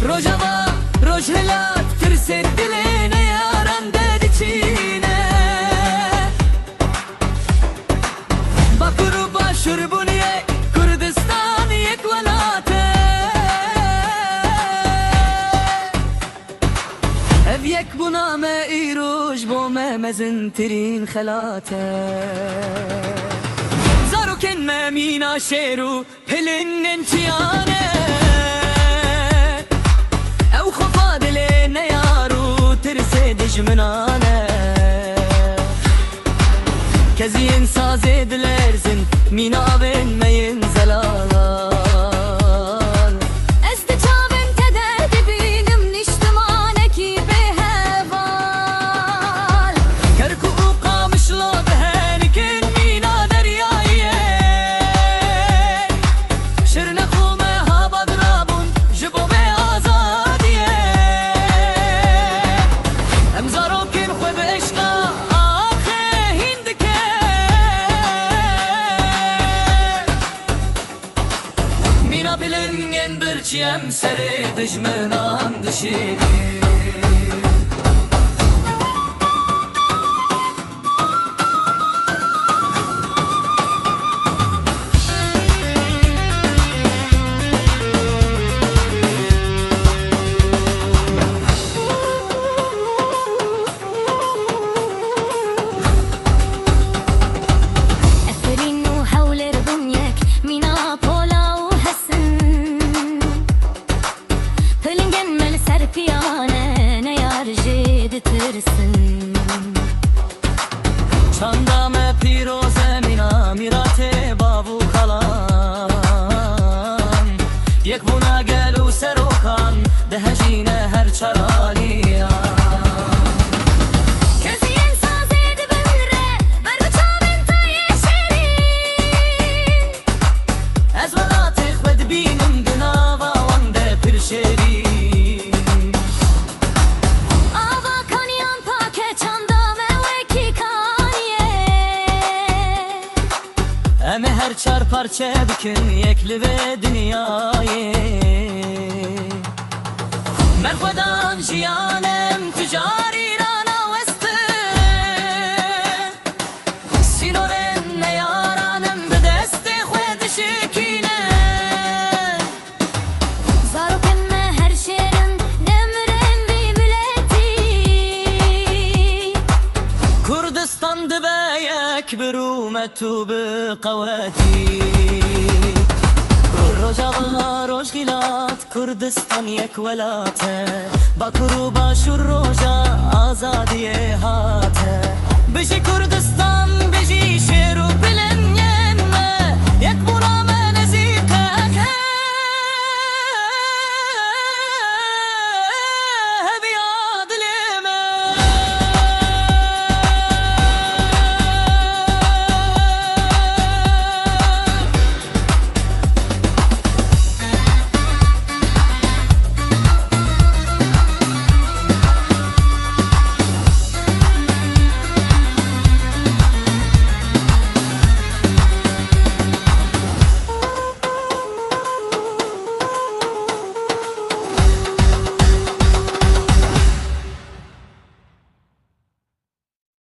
Rojava, rojhelat kirse diline yaran dediçine Bakuru başur buniye Kurdistan yek velate Ev yek buna me iruj bo me mezin tirin khelate Zaruken me mina şeru Pelinin çiyane دجمنانه كزين سازي دلرزن مينا بين مين زلال استجابن تدرد بينم نشتمانكي بهبال كركو قامش لو بهانكن مينا دريايه شرنخو ما هابا درابون جبو بي آزاديه امزاروكن خو بعشقا آخي هندكه مينا بلنگن برچیم سر دجمنان دشیدی Çanda me piroze mina mirate bavu kalan Yek buna gel u serokan dehecine her çaraliya كزين سازي دبنره بربچا بنتا يشرين Ez velate xwed bînim dinava wan de pir şerîn Ava kanyan pake çanda me weki kaniye Em her çar parçe bikin yekli ve dünyayê Me xwedan jiyanem ticarî rana weste Sînorên neyaranim bi destê xwe dişikîne Zaroken me her şerin demren bi milleti Kurdistan dibe yek birû me tu bi qewetî Rojava rojhilat Kurdistan yek welate Bakur û başûr roja azadiyê hate Bijî Kurdistan bijî şêr û bilengên me Yek bûna me